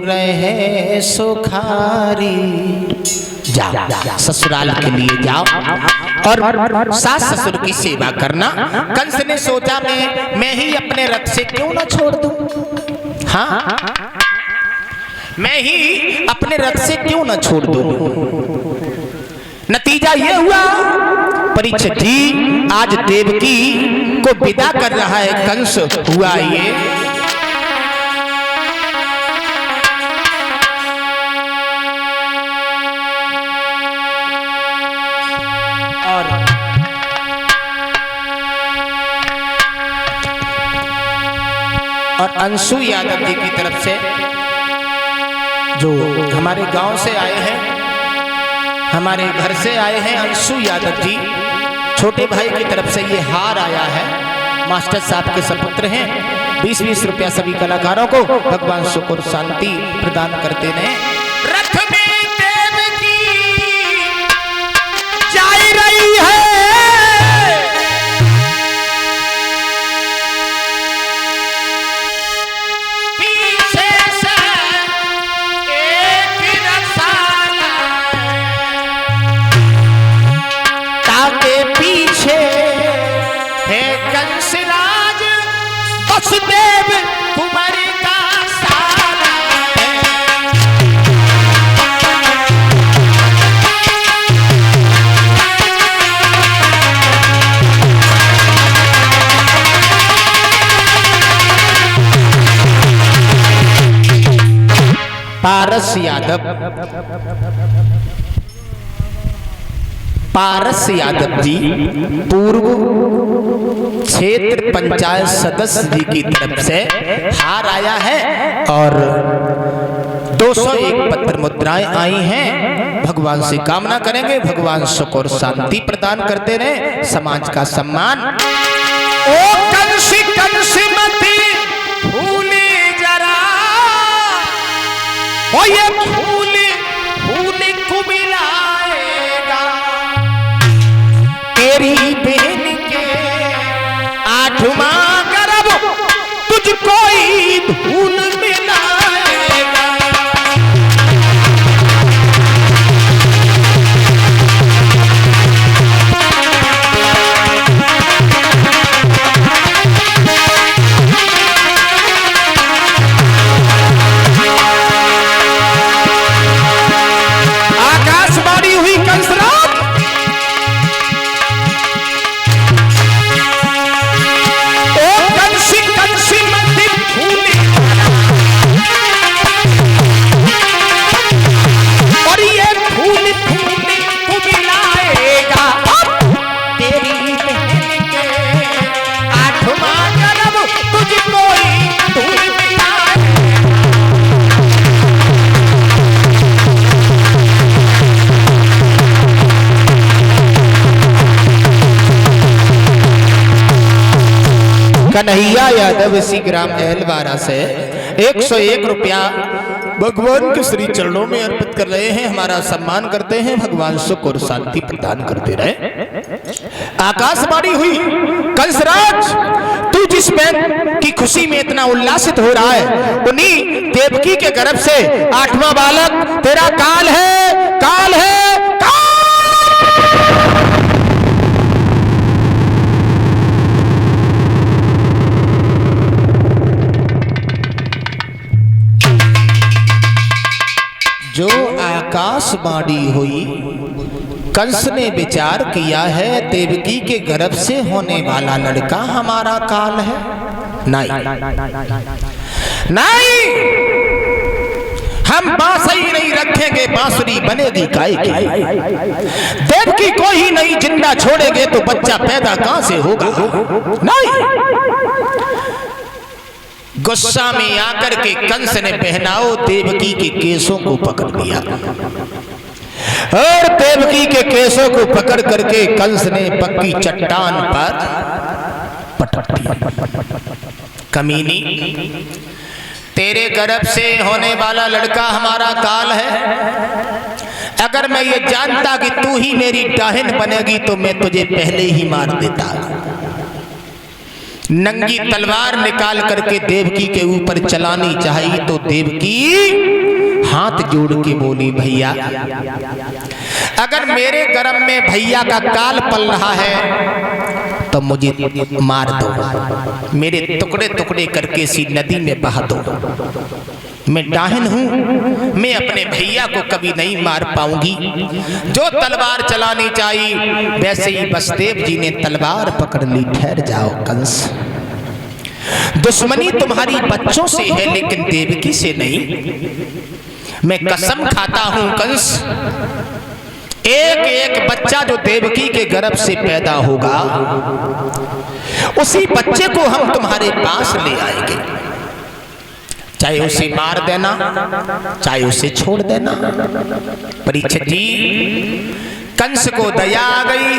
रहे सुखारी। जाओ ससुराल के लिए जाओ और सास ससुर की सेवा करना। कंस ने सोचा मैं ही अपने रथ से क्यों ना छोड़ दूं। हाँ, मैं ही अपने रथ से क्यों ना छोड़ दूं। नतीजा यह हुआ परीक्षित जी आज देवकी को विदा कर रहा है कंस। हुआ ये और अंशु यादव जी की तरफ से जो हमारे गांव से आए हैं, हमारे घर से आए हैं अंशु यादव जी, छोटे भाई की तरफ से ये हार आया है। मास्टर साहब के सपुत्र हैं। 20-20 रुपया सभी कलाकारों को भगवान सुख और शांति प्रदान करते रहे। रथ में देवकी जा रही है, वसुदेव कुंवर का साला पारस यादव जी पूर्व क्षेत्र पंचायत सदस्य जी की तरफ से हार आया है और 201 पत्र मुद्राएं आई हैं। भगवान से कामना करेंगे भगवान सुख और शांति प्रदान करते रहे, समाज का सम्मान। ओ कंसी कंसी मती भूली जरा, ओ ये भूली भूली कुमिलाएगा तेरी बहन के आठवां गर्भ तुझको ही धूल मिलाएगा। आकाशवाणी हुई कंसराज कन्हैया यादव इसी ग्राम एलवारा से 101 रुपया भगवान के श्री चरणों में अर्पित कर रहे हैं। हमारा सम्मान करते हैं, भगवान सुख और शांति प्रदान करते रहे। आकाशवाणी हुई कंसराज तू जिस बहन की खुशी में इतना उल्लासित हो रहा है उन्हीं देवकी के गर्भ से 8वां बालक तेरा काल है, काल है, काल। जो आकाशवाणी हुई कंस ने विचार किया है देवकी के गर्भ से होने वाला लड़का हमारा काल है। नहीं, हम बांसुरी नहीं रखेंगे, बांसुरी बनेगी गाय की। देवकी को ही नहीं जिंदा छोड़ेंगे तो बच्चा पैदा कहां से होगा। नहीं, गुस्सा में आकर के कंस ने पहनाओ देवकी के केसों को पकड़ लिया और देवकी के केसों को पकड़ करके कंस ने पक्की चट्टान पर पटक दिया। कमीनी, तेरे गर्भ से होने वाला लड़का हमारा काल है। अगर मैं ये जानता कि तू ही मेरी डाहिन बनेगी तो मैं तुझे पहले ही मार देता। नंगी तलवार निकाल करके देवकी के ऊपर चलानी चाहिए तो देवकी हाथ जोड़ के बोली, भैया अगर मेरे गर्भ में भैया का काल पल रहा है तो मुझे मार दो, मेरे टुकड़े टुकड़े करके इसी नदी में बहा दो। मैं डाहिन हूं, मैं अपने भैया को कभी नहीं मार पाऊंगी। जो तलवार चलानी चाहिए वैसे ही वसुदेव जी ने तलवार पकड़ ली। ठहर जाओ कंस, दुश्मनी तुम्हारी बच्चों से है लेकिन देवकी से नहीं। मैं कसम खाता हूं कंस, एक एक बच्चा जो देवकी के गर्भ से पैदा होगा उसी बच्चे को हम तुम्हारे पास ले आएंगे, चाहे उसे मार देना चाहे उसे छोड़ देना। परीक्षित जी, कंस को दया आ गई।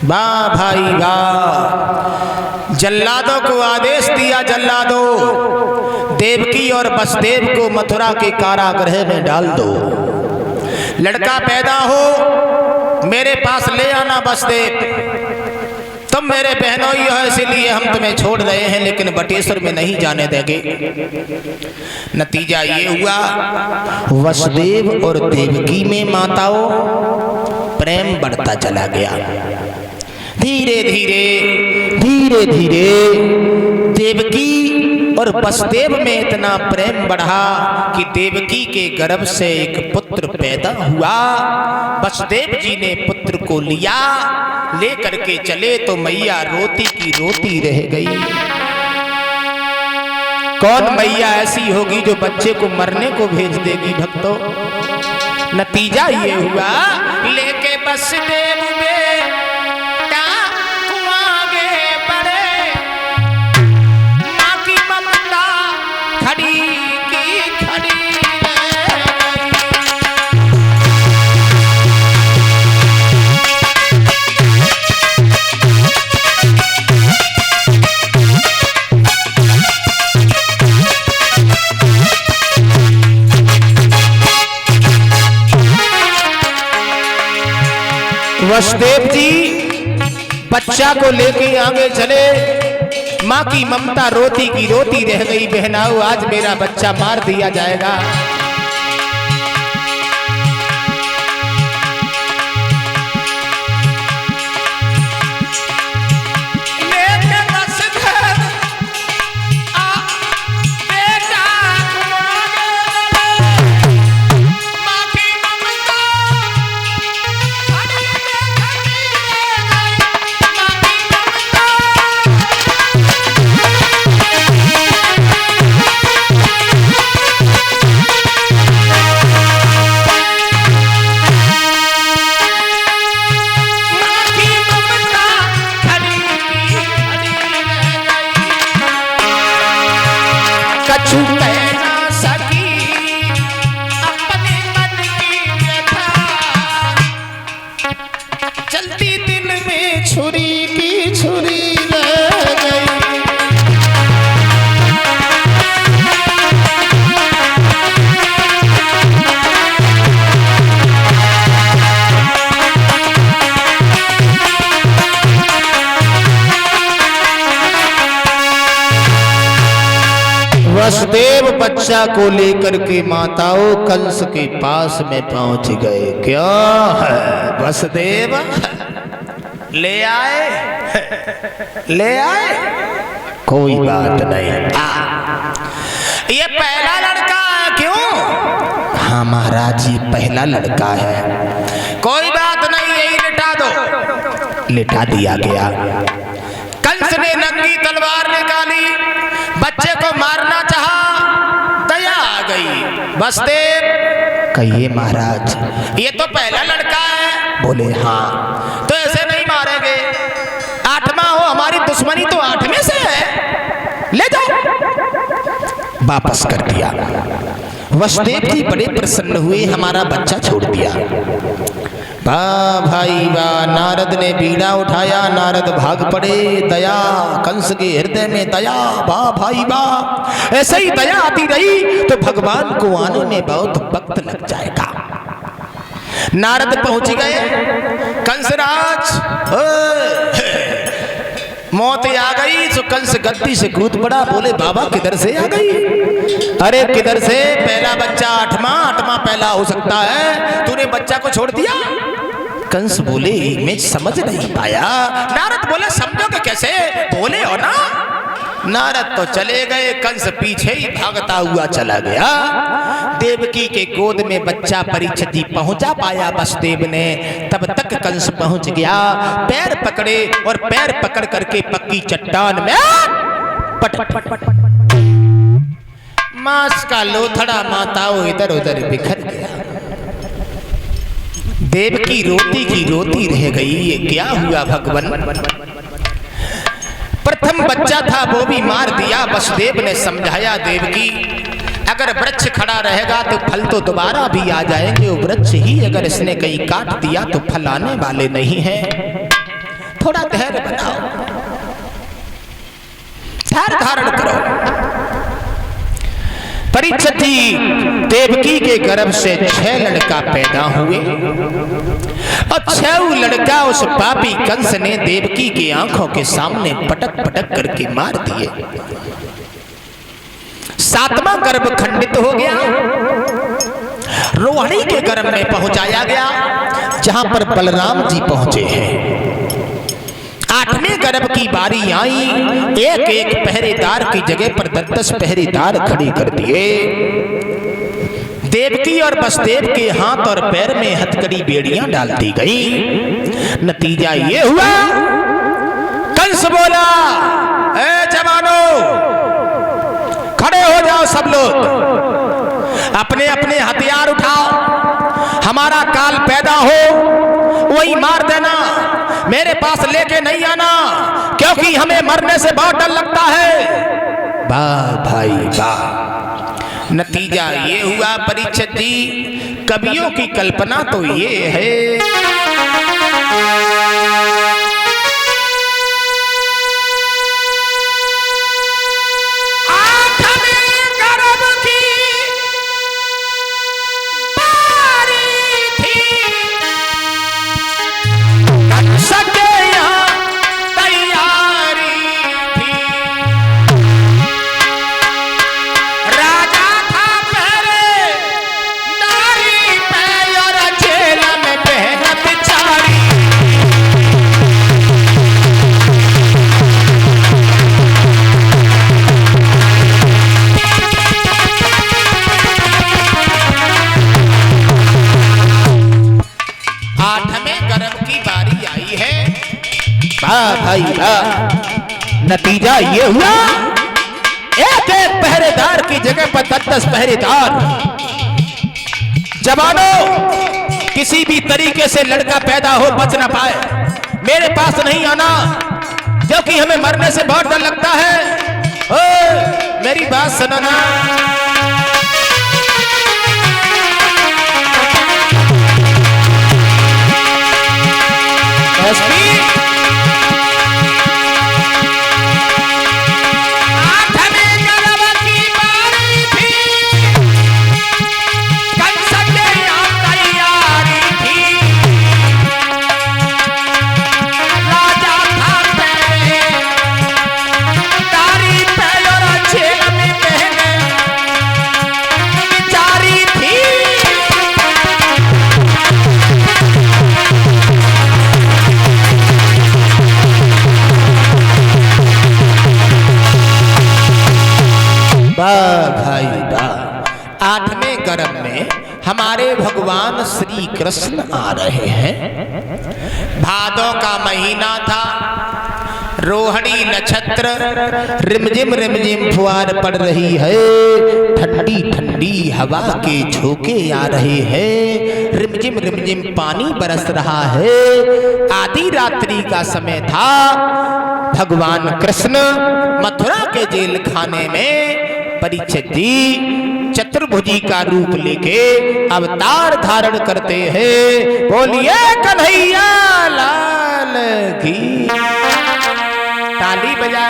वाह भाई वाह, जल्लादों को आदेश दिया, जल्लादों देवकी और वसुदेव को मथुरा के कारागृह में डाल दो। लड़का पैदा हो मेरे पास ले आना वसुदेव, तुम मेरे बहनोई हो इसीलिए हम तुम्हें छोड़ रहे हैं लेकिन बटेश्वर में नहीं जाने देंगे। नतीजा ये हुआ वसुदेव और देवकी में माताओं प्रेम बढ़ता चला गया। धीरे धीरे धीरे धीरे देवकी और वसुदेव में इतना प्रेम बढ़ा कि देवकी के गर्भ से एक पुत्र पैदा हुआ। वसुदेव जी ने पुत्र को लिया, ले करके चले तो मैया रोती की रोती रह गई। कौन मैया ऐसी होगी जो बच्चे को मरने को भेज देगी भक्तों? नतीजा ये हुआ लेके वसुदेव बेटा कुआंगे पड़े, माँ की ममता खड़ी की खड़ी वसुदेव जी बच्चा को लेके आगे चले, माँ की ममता रोती की रोती रह गई। बहनाओ आज मेरा बच्चा मार दिया जाएगा। वसुदेव बच्चा को लेकर के माताओं कंस के पास में पहुंच गए। क्या है वसुदेव ले आए? ले आए? कोई बात नहीं। ये पहला लड़का है क्यों? हाँ महाराज ये पहला लड़का है। कोई बात नहीं, यही लिटा दो। लिटा दिया गया। कंस ने नंगी तलवार निकाली, बच्चे को मारना चाहा, दया आ गई। वसुदेव कहिए महाराज ये तो पहला लड़का है। बोले हाँ। तो ऐसे नहीं मारेंगे, आठवां हो, हमारी दुश्मनी तो आठवें से है, ले जाओ। वापस कर दिया। वसुदेव जी बड़े प्रसन्न हुए, हमारा बच्चा छोड़ दिया। वाह भाई वाह, नारद ने बीड़ा उठाया, नारद भाग पड़े। दया कंस के हृदय में दया। वाह भाई वाह, ऐसे ही दया आती रही तो भगवान को आने में बहुत वक्त लग जाएगा। नारद पहुंच गए। कंसराज मौत आ गई तो कंस गद्दी से कूद पड़ा, बोले बाबा किधर से आ गई? अरे किधर से, पहला बच्चा आठवां पहला हो सकता है, तूने बच्चा को छोड़ दिया। कंस बोले मैं समझ नहीं पाया। नारद बोले समझोगे कैसे, बोले हो ना। नारद तो चले गए, कंस पीछे ही भागता हुआ चला गया। देवकी के गोद में बच्चा परीक्षित जी पहुंचा पाया वसुदेव ने, तब तक कंस पहुंच गया। पैर पकड़े और पैर पकड़ करके पक्की चट्टान में पट पट पट पट पट मांस का लोथड़ा माताओं इधर उधर बिखर गया। देवकी रोती की रोती रह गई। ये क्या हुआ भगवान? प्रथम बच्चा था वो भी मार दिया। वसुदेव ने समझाया देवकी अगर वृक्ष खड़ा रहेगा तो फल तो दोबारा भी आ जाएंगे, वो वृक्ष ही अगर इसने कहीं काट दिया तो फल आने वाले नहीं हैं। थोड़ा धैर्य बनाओ, धैर्य धारण करो। परीक्षित जी देवकी के गर्भ से 6 लड़का पैदा हुए और 6 लड़का उस पापी कंस ने देवकी की आंखों के सामने पटक पटक करके मार दिए। 7वां गर्भ खंडित हो गया, रोहिणी के गर्भ में पहुंचाया गया जहां पर बलराम जी पहुंचे हैं। 8वें गर्भ की बारी आई, एक एक पहरेदार की जगह पर 10 पहरेदार खड़े कर दिए। देवकी और वसुदेव के हाथ और पैर में हथकड़ी बेड़ियां डाल दी गई। नतीजा ये हुआ, कंस बोला ए जवानों खड़े हो जाओ, सब लोग अपने अपने हथियार उठाओ, हमारा काल पैदा हो वही मार देना, मेरे पास लेके नहीं आना, क्योंकि हमें मरने से बहुत डर लगता है। वाह भाई वाह। नतीजा ये हुआ परीक्षित जी, कवियों की कल्पना तो ये है भाई नतीजा ये हुआ, एक एक पहरेदार की जगह पर 10 पहरेदार। जवानों किसी भी तरीके से लड़का पैदा हो बच ना पाए, मेरे पास नहीं आना, क्योंकि हमें मरने से बहुत डर लगता है। ओ, मेरी बात सुनो ना। भाई वाह। 8वें गर्भ में हमारे भगवान श्री कृष्ण आ रहे हैं। भादों का महीना था, रोहिणी नक्षत्र, रिमझिम फुहार पड़ रही है, ठंडी ठंडी हवा के झोंके आ रहे हैं, रिमझिम पानी बरस रहा है। आधी रात्रि का समय था। भगवान कृष्ण मथुरा के जेल खाने में परीक्षित जी चतुर्भुजी का रूप लेके अवतार धारण करते हैं। बोलिए कन्हैया लाल की। ताली बजा।